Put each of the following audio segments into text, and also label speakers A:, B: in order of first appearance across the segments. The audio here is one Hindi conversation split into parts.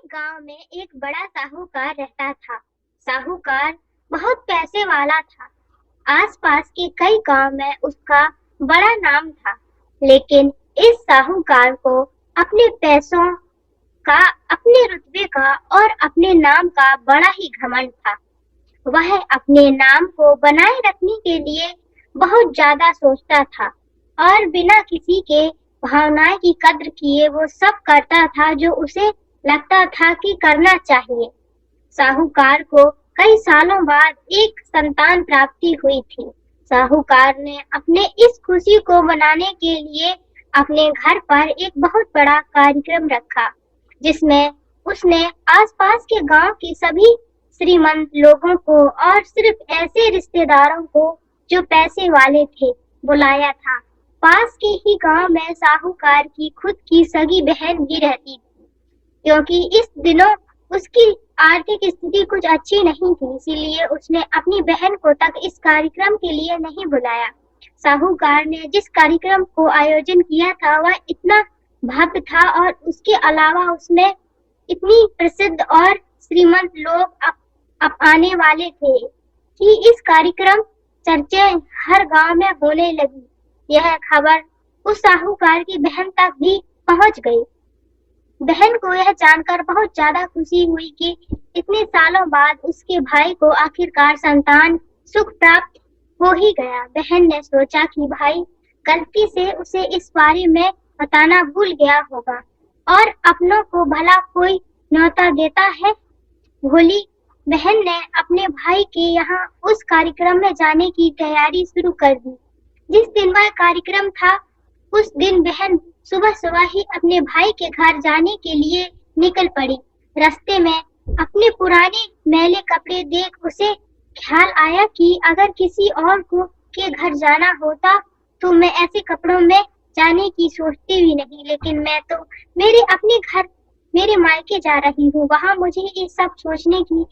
A: गांव में एक बड़ा साहूकार रहता था। साहूकार बहुत पैसे वाला था। आसपास के कई गांव में उसका बड़ा नाम था। लेकिन इस साहूकार को अपने पैसों का, अपने रुतबे का और अपने नाम का बड़ा ही घमंड था। वह अपने नाम को बनाए रखने के लिए बहुत ज्यादा सोचता था और बिना किसी के भावनाएं की कद्र किए वो सब करता था जो उसे लगता था कि करना चाहिए। साहूकार को कई सालों बाद एक संतान प्राप्ति हुई थी। साहूकार ने अपने इस खुशी को मनाने के लिए अपने घर पर एक बहुत बड़ा कार्यक्रम रखा, जिसमें उसने आसपास के गांव के सभी श्रीमंत लोगों को और सिर्फ ऐसे रिश्तेदारों को जो पैसे वाले थे बुलाया था। पास के ही गांव में साहूकार की खुद की सगी बहन भी रहती थी। क्योंकि इस दिनों उसकी आर्थिक स्थिति कुछ अच्छी नहीं थी, इसीलिए उसने अपनी बहन को तक इस कार्यक्रम के लिए नहीं बुलाया। साहूकार ने जिस कार्यक्रम को आयोजन किया था वह इतना भव्य था और उसके अलावा उसमें इतनी प्रसिद्ध और श्रीमंत लोग अब आने वाले थे कि इस कार्यक्रम चर्चे हर गांव में होने लगी। यह खबर उस साहूकार की बहन तक भी पहुंच गई। बहन को यह जानकर बहुत ज्यादा खुशी हुई कि इतने सालों बाद उसके भाई को आखिरकार संतान सुख प्राप्त हो ही गया। बहन ने सोचा कि भाई गलती से उसे इस बारे में बताना भूल गया होगा और अपनों को भला कोई न्योता देता है। भोली बहन ने अपने भाई के यहाँ उस कार्यक्रम में जाने की तैयारी शुरू कर दी। जिस दिन वह कार्यक्रम था उस दिन बहन सुबह सुबह ही अपने भाई के घर जाने के लिए निकल पड़ी। रास्ते में अपने पुराने मैले कपड़े देख उसे ख्याल आया कि अगर किसी और को के घर जाना होता तो मैं ऐसे कपड़ों में जाने की सोचती भी नहीं, लेकिन मैं तो मेरे अपने घर, मेरे मायके जा रही हूँ, वहाँ मुझे ये सब सोचने की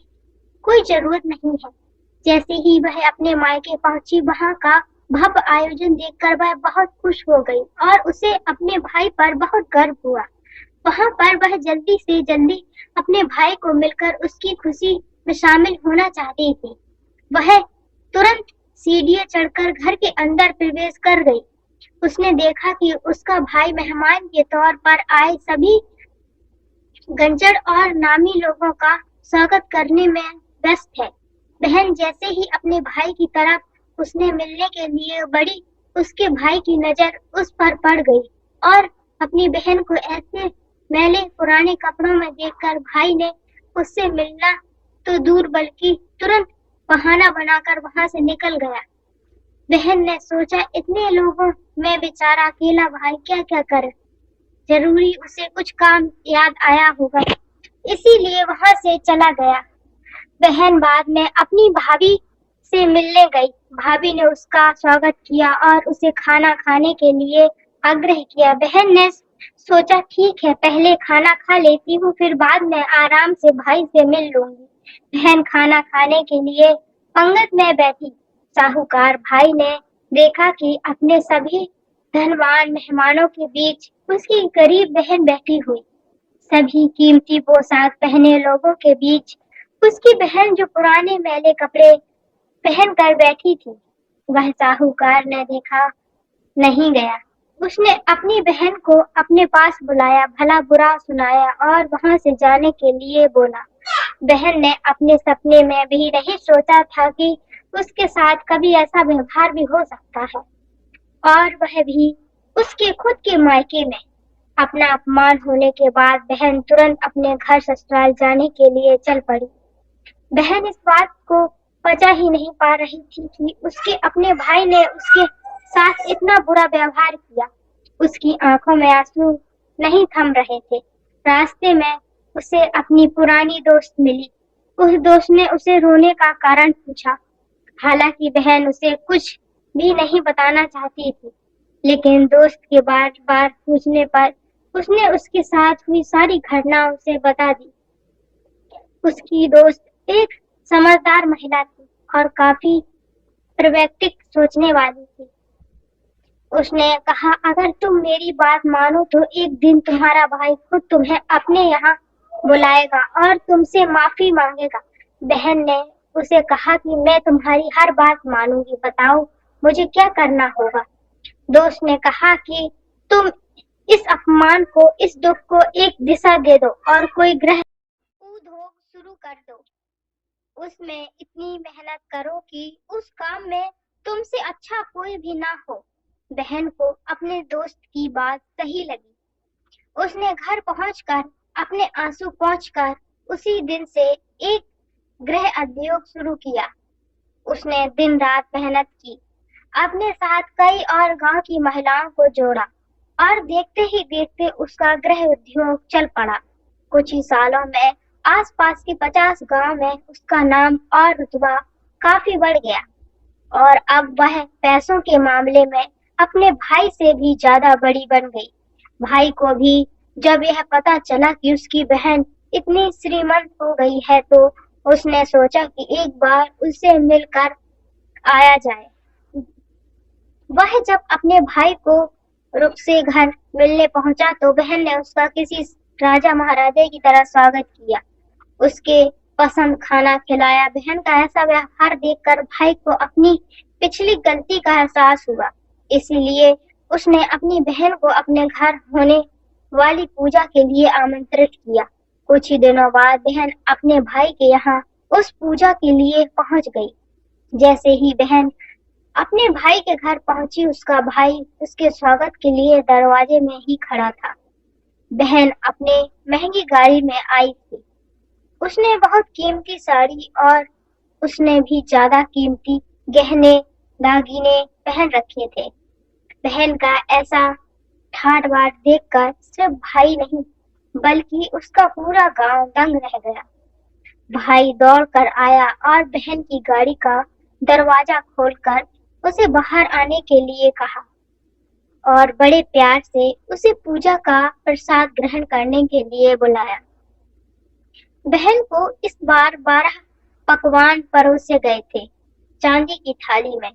A: कोई जरूरत नहीं है। जैसे ही वह अपने मायके पहुंची वहाँ का भव्य आयोजन देखकर वह बहुत खुश हो गई और उसे अपने भाई पर बहुत गर्व हुआ। वहाँ पर वह जल्दी से जल्दी अपने भाई को मिलकर उसकी खुशी में शामिल होना चाहती थी। वह तुरंत सीढ़ियां चढ़कर घर के अंदर प्रवेश कर गई। उसने देखा कि उसका भाई मेहमान के तौर पर आए सभी गंजड़ और नामी लोगों का स्वागत करने में व्यस्त है। बहन जैसे ही अपने भाई की तरफ उसने मिलने के लिए बढ़ी, उसके भाई की नजर उस पर पड़ गई और अपनी बहन को ऐसे मैले पुराने कपड़ों में देखकर भाई ने उससे मिलना तो दूर बल्कि तुरंत बहाना बनाकर वहां से निकल गया। बहन ने सोचा इतने लोगों में बेचारा अकेला भाई क्या क्या करे, जरूरी उसे कुछ काम याद आया होगा, इसीलिए वहां से चला गया। बहन बाद में अपनी भाभी से मिलने गई। भाभी ने उसका स्वागत किया और उसे खाना खाने के लिए आग्रह किया। बहन ने सोचा ठीक है, पहले खाना खा लेती हूँ, फिर बाद में आराम से भाई से मिल लूंगी। बहन खाना खाने के लिए पंगत में बैठी। साहूकार भाई ने देखा कि अपने सभी धनवान मेहमानों के बीच उसकी गरीब बहन बैठी हुई। सभी कीमती पोशाक पहने लोगों के बीच उसकी बहन जो पुराने मैले कपड़े पहन कर बैठी थी, वह साहूकार ने देखा नहीं गया। उसने अपनी बहन को अपने पास बुलाया, भला बुरा सुनाया और वहां से जाने के लिए बोला। बहन ने अपने सपने में भी नहीं सोचा था कि उसके साथ कभी ऐसा व्यवहार भी हो सकता है, और वह भी उसके खुद के मायके में। अपना अपमान होने के बाद बहन तुरंत अपने घर ससुराल जाने के लिए चल पड़ी। बहन इस बात को पचा ही नहीं पा रही थी कि उसके अपने भाई ने उसके साथ इतना बुरा व्यवहार किया। उसकी आंखों में आंसू नहीं थम रहे थे। रास्ते में उसे अपनी पुरानी दोस्त मिली। उस दोस्त ने उसे रोने का कारण पूछा। हालांकि बहन उसे कुछ भी नहीं बताना चाहती थी, लेकिन दोस्त के बार बार पूछने पर उसने उसके साथ हुई सारी घटना उसे बता दी। उसकी दोस्त एक समझदार महिला थी और काफी प्रवैक्तिक सोचने वाली थी। उसने कहा, अगर तुम मेरी बात मानो तो एक दिन तुम्हारा भाई खुद तुम्हें अपने यहाँ बुलाएगा और तुमसे माफी मांगेगा। बहन ने उसे कहा कि मैं तुम्हारी हर बात मानूंगी, बताओ मुझे क्या करना होगा। दोस्त ने कहा कि तुम इस अपमान को, इस दुख को एक दिशा दे दो और कोई ग्रह उद्योग शुरू कर दो। उसमें इतनी मेहनत करो कि उस काम में तुमसे अच्छा कोई भी ना हो। बहन को अपने दोस्त की बात सही लगी। उसने घर पहुंचकर अपने आंसू पोंछकर उसी दिन से एक गृह उद्योग शुरू किया। उसने दिन रात मेहनत की, अपने साथ कई और गांव की महिलाओं को जोड़ा और देखते ही देखते उसका गृह उद्योग चल पड़ा। कुछ ही सालों में आसपास के 50 गांव में उसका नाम और रुतबा काफी बढ़ गया और अब वह पैसों के मामले में अपने भाई से भी ज्यादा बड़ी बन गई। भाई को भी जब यह पता चला कि उसकी बहन इतनी श्रीमंत हो गई है तो उसने सोचा कि एक बार उससे मिलकर आया जाए। वह जब अपने भाई को रुक से घर मिलने पहुंचा तो बहन ने उसका किसी राजा महाराजे की तरह स्वागत किया, उसके पसंद खाना खिलाया। बहन का ऐसा व्यवहार देखकर भाई को अपनी पिछली गलती का एहसास हुआ, इसीलिए उसने अपनी बहन को अपने घर होने वाली पूजा के लिए आमंत्रित किया। कुछ ही दिनों बाद बहन अपने भाई के यहाँ उस पूजा के लिए पहुंच गई। जैसे ही बहन अपने भाई के घर पहुंची, उसका भाई उसके स्वागत के लिए दरवाजे में ही खड़ा था। बहन अपने महंगी गाड़ी में आई थी। उसने बहुत कीमती साड़ी और उसने भी ज्यादा कीमती गहने दागीने पहन रखे थे। बहन का ऐसा ठाट बाट देखकर सिर्फ भाई नहीं बल्कि उसका पूरा गांव दंग रह गया। भाई दौड़ कर आया और बहन की गाड़ी का दरवाजा खोलकर उसे बाहर आने के लिए कहा और बड़े प्यार से उसे पूजा का प्रसाद ग्रहण करने के लिए बुलाया। बहन को इस बार 12 पकवान परोसे गए थे चांदी की थाली में।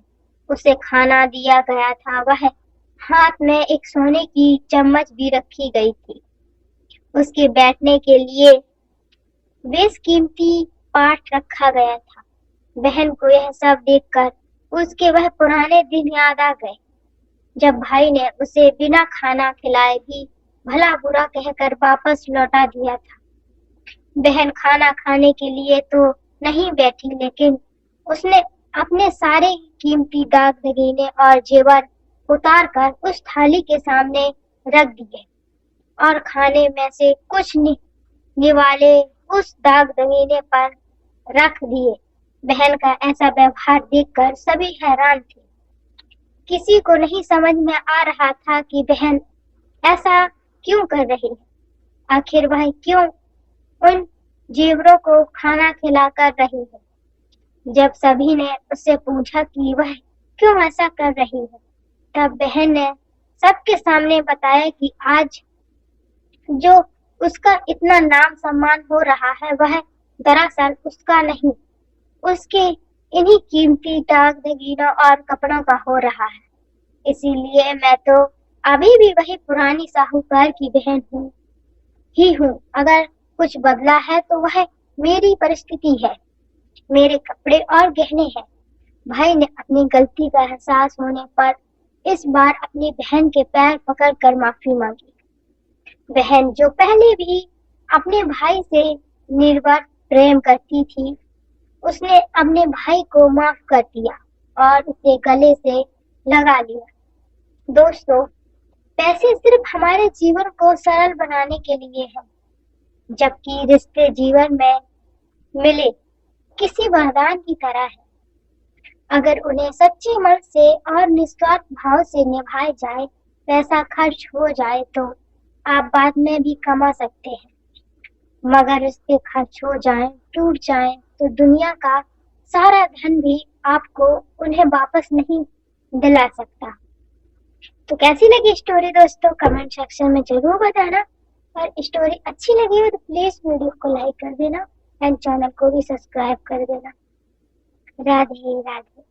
A: उसे खाना दिया गया था। वह हाथ में एक सोने की चम्मच भी रखी गई थी। उसके बैठने के लिए बेशकीमती पाट रखा गया था। बहन को यह सब देखकर उसके वह पुराने दिन याद आ गए जब भाई ने उसे बिना खाना खिलाए भी भला बुरा कहकर वापस लौटा दिया था। बहन खाना खाने के लिए तो नहीं बैठी, लेकिन उसने अपने सारे कीमती दाग दगीने और जेवर उतार कर उस थाली के सामने रख दिए और खाने में से कुछ निवाले उस दाग दगीने पर रख दिए। बहन का ऐसा व्यवहार देखकर सभी हैरान थे। किसी को नहीं समझ में आ रहा था कि बहन ऐसा क्यों कर रही है। आखिर वह क्यों उन जेवरों को खाना खिला कर रही है। जब सभी ने उससे पूछा कि वह क्यों ऐसा कर रही है, तब बहन ने सबके सामने बताया कि आज जो उसका इतना नाम सम्मान हो रहा है वह दरअसल उसका नहीं, उसके इन्हीं कीमती दाग दगीनों और कपड़ों का हो रहा है। इसीलिए मैं तो अभी भी वही पुरानी साहूकार की बहन हूँ। अगर कुछ बदला है तो वह मेरी परिस्थिति है, मेरे कपड़े और गहने हैं। भाई ने अपनी गलती का एहसास होने पर इस बार अपनी बहन के पैर पकड़कर माफी मांगी। बहन जो पहले भी अपने भाई से निर्वत प्रेम करती थी, उसने अपने भाई को माफ कर दिया और उसे गले से लगा लिया। दोस्तों, पैसे सिर्फ हमारे जीवन को सरल बनाने के लिए हैं, जबकि रिश्ते जीवन में मिले किसी वरदान की तरह है। अगर उन्हें सच्चे मन से और निस्वार्थ भाव से निभाए जाए, पैसा खर्च हो जाए तो आप बाद में भी कमा सकते हैं, मगर रिश्ते खर्च हो जाएं, टूट जाएं तो दुनिया का सारा धन भी आपको उन्हें वापस नहीं दिला सकता। तो कैसी लगी स्टोरी दोस्तों, कमेंट सेक्शन में जरूर बताना। और स्टोरी अच्छी लगी हो तो प्लीज वीडियो को लाइक कर देना एंड चैनल को भी सब्सक्राइब कर देना। राधे राधे।